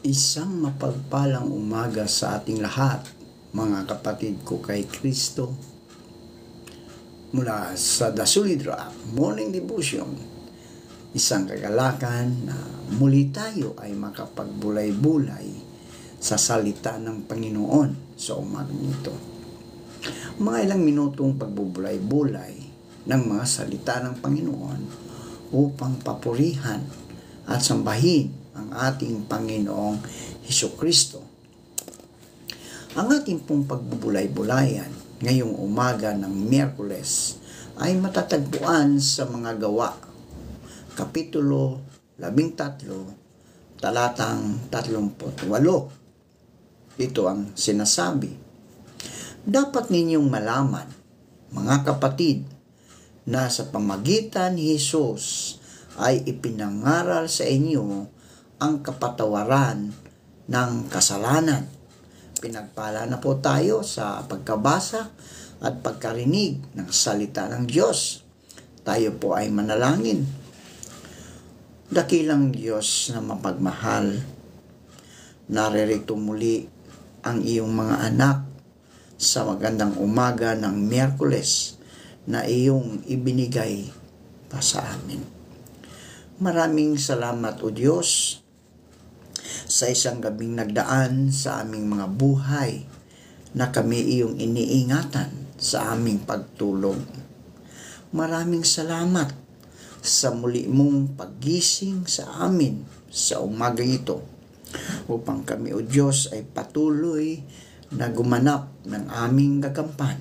Isang mapagpalang umaga sa ating lahat, mga kapatid ko kay Kristo. Mula sa The Solid Rock Morning Devotion, isang kagalakan na muli tayo ay makapagbulay-bulay sa salita ng Panginoon sa umagang ito. Mga ilang minutong pagbubulay-bulay ng mga salita ng Panginoon upang papurihan at sambahin ang ating Panginoong Hesukristo. Ang ating pong pagbubulay-bulayan ngayong umaga ng Miyerkules ay matatagpuan sa mga gawa, Kapitulo 13, talatang 38. Ito ang sinasabi. Dapat ninyong malaman, mga kapatid, na sa pamagitan ni Jesus ay ipinangaral sa inyo ang kapatawaran ng kasalanan. Pinagpala na po tayo sa pagkabasa at pagkarinig ng salita ng Diyos. Tayo po ay manalangin. Dakilang Diyos na mapagmahal, naririto muli ang iyong mga anak sa magandang umaga ng Miyerkules na iyong ibinigay pa sa amin. Maraming salamat o Diyos sa isang gabing nagdaan sa aming mga buhay na kami iyong iniingatan sa aming pagtulog. Maraming salamat sa muli mong paggising sa amin sa umagang ito upang kami o Diyos ay patuloy na gumanap ng aming gagampan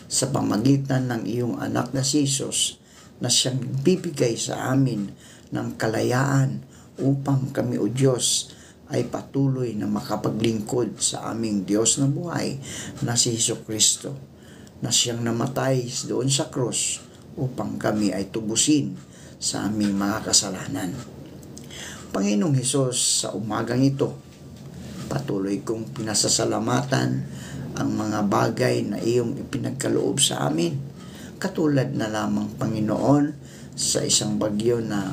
sa pamagitan ng iyong anak na si Jesus na siyang bibigay sa amin ng kalayaan upang kami o Diyos ay patuloy na makapaglingkod sa aming Diyos na buhay na si Hesukristo na siyang namatay doon sa krus upang kami ay tubusin sa aming mga kasalanan. Panginoong Hesus, sa umagang ito, patuloy kong pinasasalamatan ang mga bagay na iyong ipinagkaloob sa amin. Katulad na lamang, Panginoon, sa isang bagyo na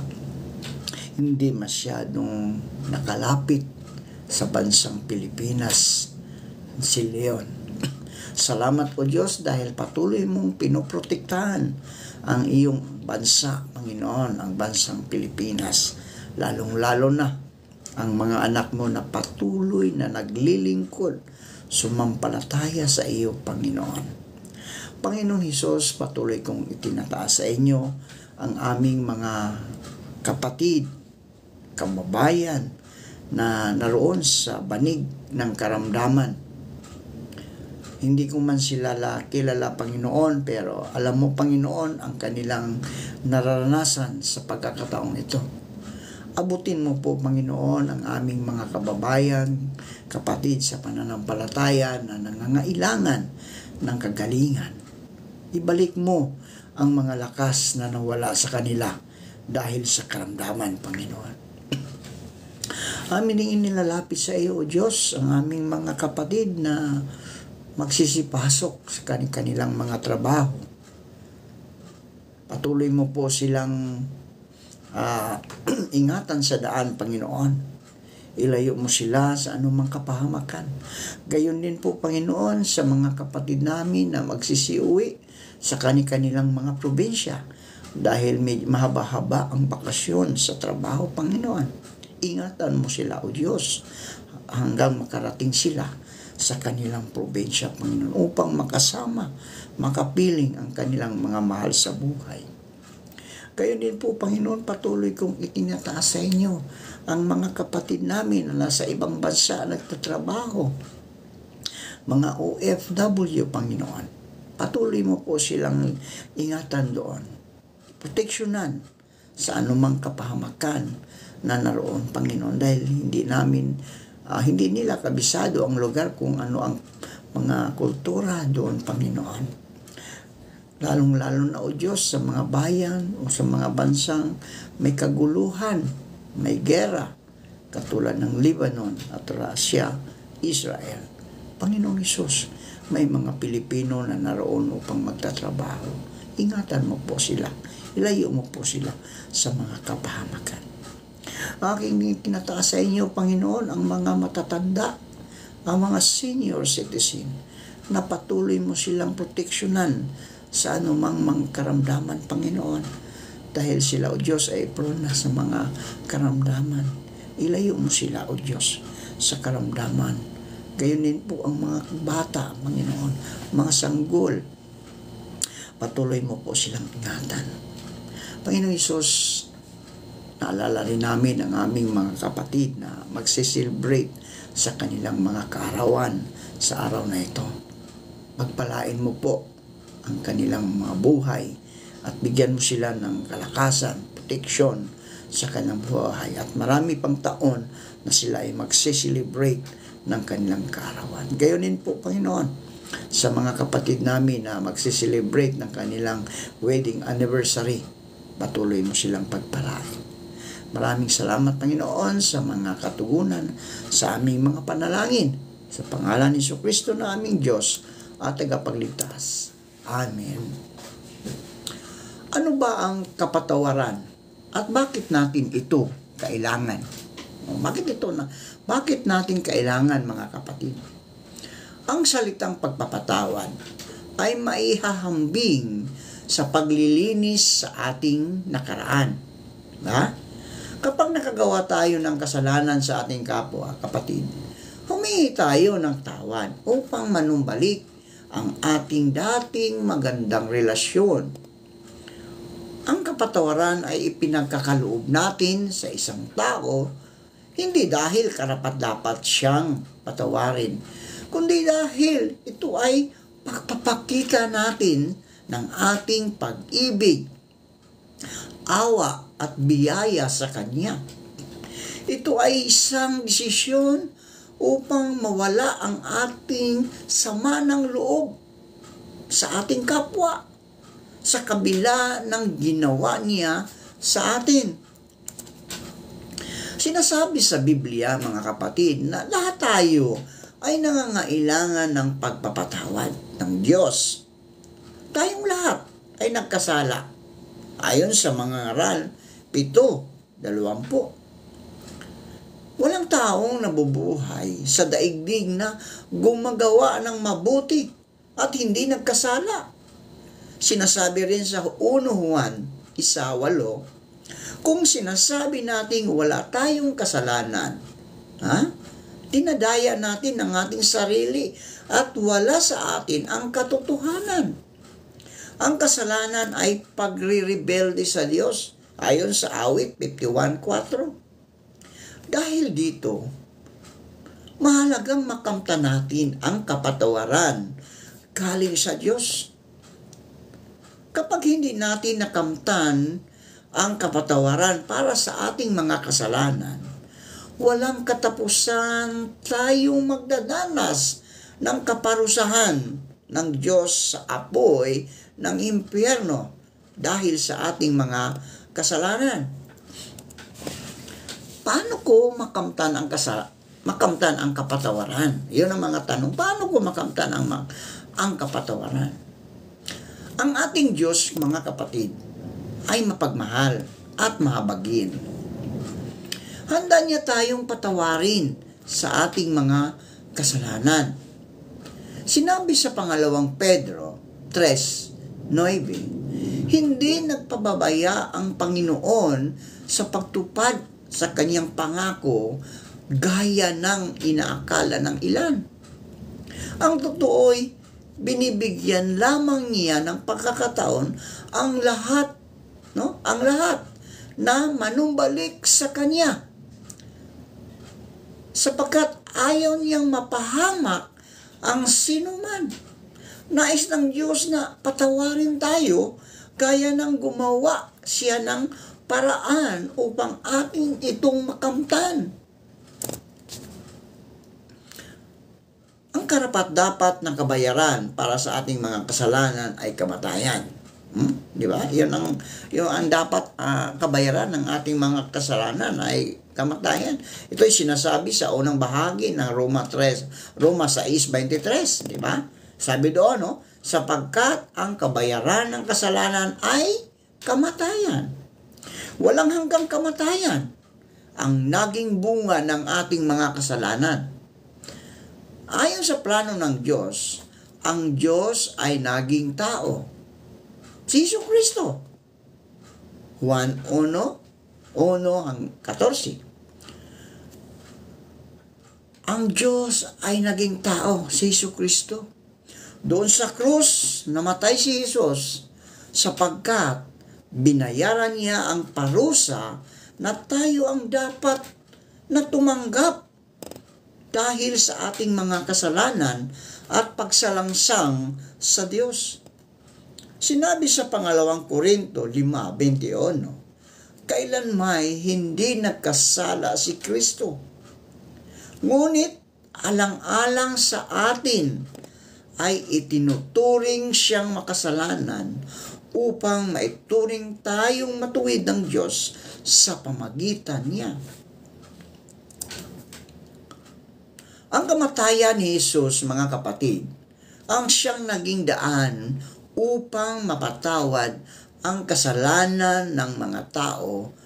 hindi masyadong nakalapit sa bansang Pilipinas, si Leon. Salamat o Diyos dahil patuloy mong pinoprotektahan ang iyong bansa, Panginoon, ang bansang Pilipinas. Lalong-lalo na ang mga anak mo na patuloy na naglilingkod, sumampalataya sa iyo, Panginoon. Panginoong Hesus, patuloy kong itinataas sa inyo ang aming mga kapatid, kababayan na naroon sa banig ng karamdaman. Hindi ko man sila kilala, Panginoon, pero alam mo, Panginoon, ang kanilang nararanasan sa pagkakataong ito. Abutin mo po, Panginoon, ang aming mga kababayan, kapatid sa pananampalataya na nangangailangan ng kagalingan. Ibalik mo ang mga lakas na nawala sa kanila dahil sa karamdaman, Panginoon. Amin ding inilalapit sa iyo, O Diyos, ang aming mga kapatid na magsisipasok sa kanilang mga trabaho. Patuloy mo po silang ingatan sa daan, Panginoon. Ilayo mo sila sa anumang kapahamakan. Gayon din po, Panginoon, sa mga kapatid namin na magsisiuwi sa kanilang mga probinsya dahil mahaba-haba ang bakasyon sa trabaho, Panginoon. Ingatan mo sila, O Diyos, hanggang makarating sila sa kanilang probinsya, Panginoon, upang makasama, makapiling ang kanilang mga mahal sa buhay. Kayo din po, Panginoon, patuloy kong itinataas sa inyo ang mga kapatid namin na nasa ibang bansa nagtatrabaho, mga OFW, Panginoon. Patuloy mo po silang ingatan doon, proteksyonan sa anumang kapahamakan na naroon, Panginoon, dahil hindi nila kabisado ang lugar kung ano ang mga kultura doon, Panginoon. Lalong-lalo na, O Diyos, sa mga bayan o sa mga bansang may kaguluhan, may gera, katulad ng Lebanon at Russia, Israel. Panginoong Hesus, may mga Pilipino na naroon upang magtatrabaho. Ingatan mo po sila. Ilayo mo po sila sa mga kapahamakan. Aking tinataas sa inyo, Panginoon, ang mga matatanda, ang mga senior citizen, na patuloy mo silang proteksyonan sa anumang karamdaman, Panginoon. Dahil sila, O Diyos, ay prone na sa mga karamdaman. Ilayo mo sila, O Diyos, sa karamdaman. Gayon din po ang mga bata, Panginoon, mga sanggol. Patuloy mo po silang ingatan. Panginoon Hesus, naalala rin namin ang aming mga kapatid na magsiselebrate sa kanilang mga kaarawan sa araw na ito. Pagpalain mo po ang kanilang mga buhay at bigyan mo sila ng kalakasan, proteksyon sa kanilang buhay. At marami pang taon na sila ay magsiselebrate ng kanilang kaarawan. Gayonin po, Panginoon, sa mga kapatid namin na magsiselebrate ng kanilang wedding anniversary, patuloy mo silang pagpalain. Maraming salamat, Panginoon, sa mga katugunan sa aming mga panalangin. Sa pangalan ni Jesucristo na aming Diyos at tagapagligtas. Amen. Ano ba ang kapatawaran? At bakit natin ito kailangan? Bakit natin kailangan, mga kapatid? Ang salitang pagpapatawad ay maihahambing sa paglilinis sa ating nakaraan. Kapag nakagawa tayo ng kasalanan sa ating kapwa, kapatid, humingi tayo ng tawad upang manumbalik ang ating dating magandang relasyon. Ang kapatawaran ay ipinagkakaloob natin sa isang tao, hindi dahil karapat-dapat siyang patawarin, kundi dahil ito ay pagpapakita natin ng ating pag-ibig, awa at biyaya sa Kanya. Ito ay isang desisyon upang mawala ang ating sama ng loob sa ating kapwa sa kabila ng ginawa niya sa atin. Sinasabi sa Biblia, mga kapatid, na lahat tayo ay nangangailangan ng pagpapatawad ng Diyos. Tayong lahat ay nagkasala. Ayon sa mga ngaral 7:20. Walang taong nabubuhay sa daigdig na gumagawa ng mabuti at hindi nagkasala. Sinasabi rin sa 1 Juan 1:8, kung sinasabi nating wala tayong kasalanan, dinadaya natin ang ating sarili at wala sa atin ang katotohanan. Ang kasalanan ay pagre-rebelde sa Diyos ayon sa awit 51:4. Dahil dito, mahalagang makamtan natin ang kapatawaran galing sa Diyos. Kapag hindi natin nakamtan ang kapatawaran para sa ating mga kasalanan, walang katapusan tayong magdadanas ng kaparusahan ng Diyos sa apoy ng impyerno dahil sa ating mga kasalanan. Paano ko makamtan ang kapatawaran? Yun ang mga tanong. Paano ko makamtan ang kapatawaran? Ang ating Diyos, mga kapatid, ay mapagmahal at mahabagin. Handa niya tayong patawarin sa ating mga kasalanan. Sinabi sa 2 Pedro 3:9, hindi nagpababaya ang Panginoon sa pagtupad sa kanyang pangako gaya ng inaakala ng ilan. Ang totoo'y binibigyan lamang niya ng pagkakataon ang lahat na manumbalik sa kanya, sapagkat ayaw niyang mapahamak ang sinuman. Nais ng Diyos na patawarin tayo gaya ng gumawa siya ng paraan upang ating itong makamtan. Ang karapat-dapat ng kabayaran para sa ating mga kasalanan ay kamatayan. Di ba? Yun ang dapat kabayaran ng ating mga kasalanan ay kamatayan. Ito ay sinasabi sa unang bahagi ng Roma 6:23, di ba? Sabi doon, sapagkat ang kabayaran ng kasalanan ay kamatayan. Walang hanggang kamatayan ang naging bunga ng ating mga kasalanan. Ayon sa plano ng Diyos, ang Diyos ay naging tao. Si Jesucristo. Juan 1:1-14. Ang Diyos ay naging tao, si Jesucristo. Doon sa krus, namatay si Jesus sapagkat binayaran niya ang parusa na tayo ang dapat na tumanggap dahil sa ating mga kasalanan at pagsalangsang sa Diyos. Sinabi sa pangalawang Korinto 5:21, kailan may hindi nagkasala si Kristo. Ngunit alang-alang sa atin ay itinuturing siyang makasalanan upang maituring tayong matuwid ng Diyos sa pamagitan niya. Ang kamatayan ni Jesus, mga kapatid, ang siyang naging daan upang mapatawad ang kasalanan ng mga tao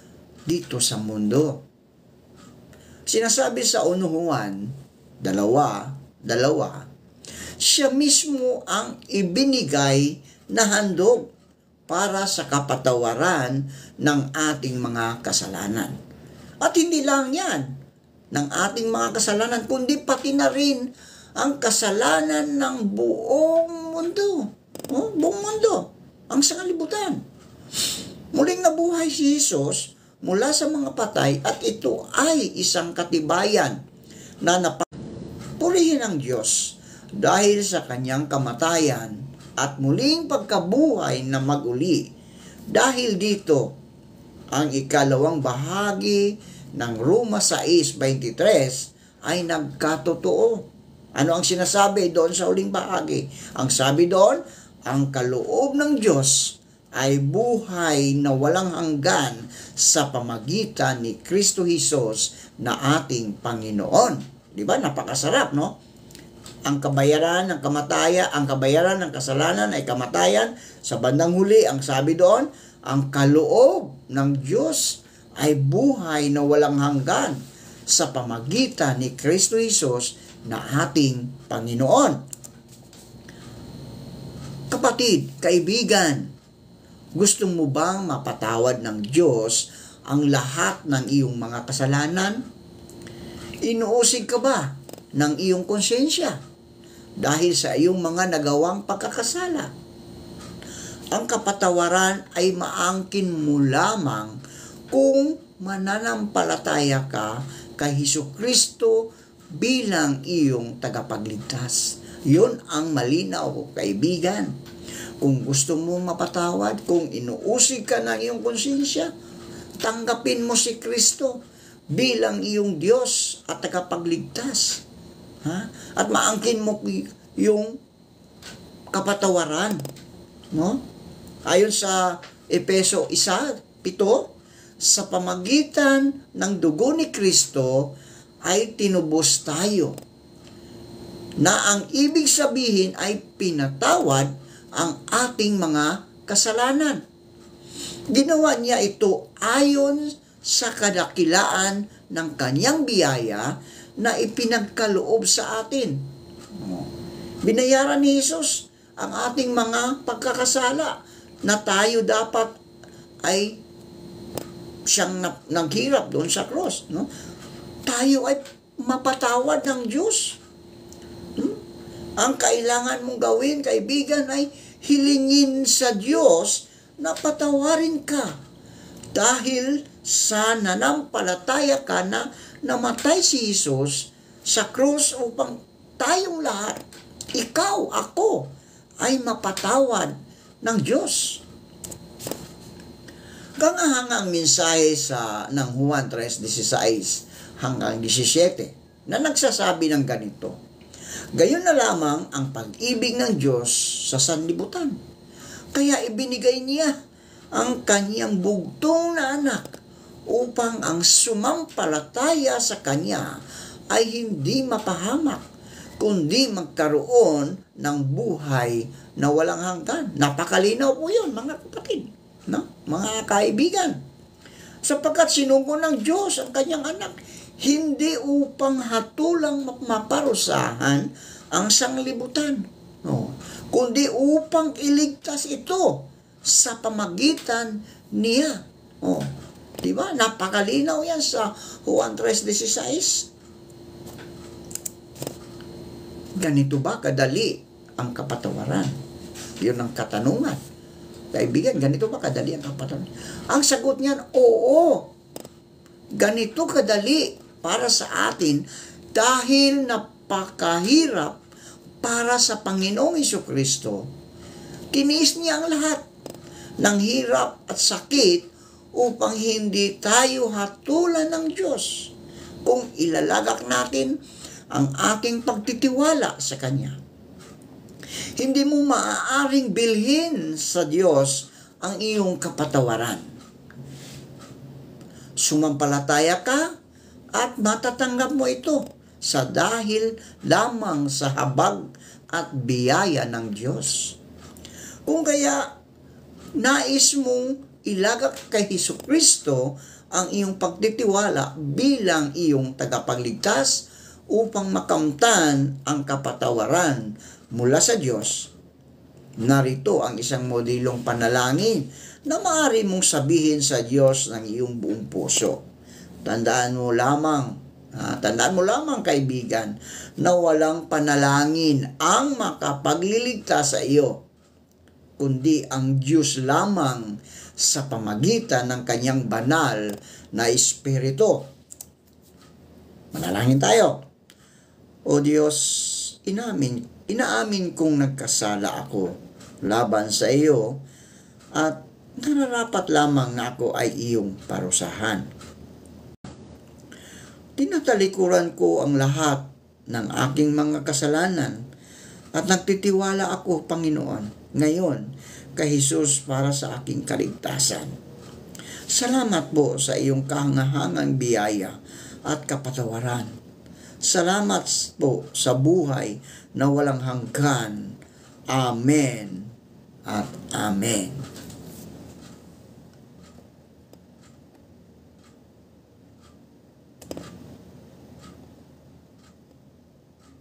dito sa mundo. Sinasabi sa 1 Juan 2:2, siya mismo ang ibinigay na handog para sa kapatawaran ng ating mga kasalanan. At hindi lang yan, ng ating mga kasalanan, kundi pati na rin ang kasalanan ng buong mundo. Buong mundo, ang sanglibutan. Muling nabuhay si Jesus mula sa mga patay at ito ay isang katibayan na purihin ang Diyos dahil sa kanyang kamatayan at muling pagkabuhay na maguli. Dahil dito, ang ikalawang bahagi ng Roma 6:23 ay nagkatotoo. Ano ang sinasabi doon sa uling bahagi? Ang sabi doon, ang kaloob ng Diyos ay buhay na walang hanggan sa pamagitan ni Kristo Jesus na ating Panginoon. Di ba? Napakasarap, no? Ang kabayaran ng kamatayan, ang kabayaran ng kasalanan ay kamatayan. Sa bandang huli, ang sabi doon, ang kaloob ng Diyos ay buhay na walang hanggan sa pamagitan ni Kristo Jesus na ating Panginoon. Kapatid, kaibigan, gusto mo bang mapatawad ng Diyos ang lahat ng iyong mga kasalanan? Inuusig ka ba ng iyong konsensya dahil sa iyong mga nagawang pagkakasala? Ang kapatawaran ay maangkin mo lamang kung mananampalataya ka kay Jesucristo bilang iyong tagapagligtas. Yun ang malinaw, kaibigan. Kung gusto mong mapatawad, kung inuusig ka ng iyong konsensya, tanggapin mo si Kristo bilang iyong Diyos at tagapagligtas. At maangkin mo yung kapatawaran. No? Ayon sa Efeso 1:7, sa pamagitan ng dugo ni Kristo ay tinubos tayo, na ang ibig sabihin ay pinatawad ang ating mga kasalanan. Ginawa niya ito ayon sa kadakilaan ng kanyang biyaya na ipinagkaloob sa atin. Binayaran ni Jesus ang ating mga pagkakasala na tayo dapat ay siyang naghirap doon sa cross. No? Tayo ay mapatawad ng Diyos. Ang kailangan mong gawin, kaibigan, ay hilingin sa Diyos na patawarin ka. Dahil sa nanampalataya ka na namatay si Jesus sa krus upang tayong lahat, ikaw, ako, ay mapatawad ng Diyos. Ang mensahe ng Juan 3:16 hanggang 17 na nagsasabi ng ganito, gayon na lamang ang pag-ibig ng Diyos sa sanlibutan. Kaya ibinigay niya ang kanyang bugtong na anak upang ang sumampalataya sa kanya ay hindi mapahamak, kundi magkaroon ng buhay na walang hanggan. Napakalinaw po yun, mga kapatid, no? Mga kaibigan. Sapagkat sinugo ng Diyos ang kanyang anak, hindi upang hatulang maparusahan ang sanglibutan, no, kundi upang iligtas ito sa pamagitan niya. Oh, di ba? Napakalinaw yan sa Juan 3:16. Ganito ba kadali ang kapatawaran? Yun ang katanungan. Kaibigan, ganito ba kadali ang kapatawaran? Ang sagot niyan, oo. Ganito kadali para sa atin dahil napakahirap para sa Panginoong Jesucristo. Tiniis niya ang lahat ng hirap at sakit upang hindi tayo hatulan ng Diyos kung ilalagak natin ang ating pagtitiwala sa Kanya. Hindi mo maaaring bilhin sa Diyos ang iyong kapatawaran. Sumampalataya ka at matatanggap mo ito sa dahil lamang sa habag at biyaya ng Diyos. Kung kaya nais mong ilagak kay Jesucristo ang iyong pagtitiwala bilang iyong tagapagligtas upang makamtan ang kapatawaran mula sa Diyos, narito ang isang modelong panalangin na maaari mong sabihin sa Diyos ng iyong buong puso. Tandaan mo lamang kaibigan, na walang panalangin ang makapagliligtas sa iyo, kundi ang Diyos lamang sa pamagitan ng kanyang banal na Espiritu. Manalangin tayo. O Diyos, inaamin kong nagkasala ako laban sa iyo at nararapat lamang na ako ay iyong parusahan. Tinatalikuran ko ang lahat ng aking mga kasalanan at nagtitiwala ako, Panginoon, ngayon kay Jesus para sa aking kaligtasan. Salamat po sa iyong kahangahangang biyaya at kapatawaran. Salamat po sa buhay na walang hanggan. Amen at Amen.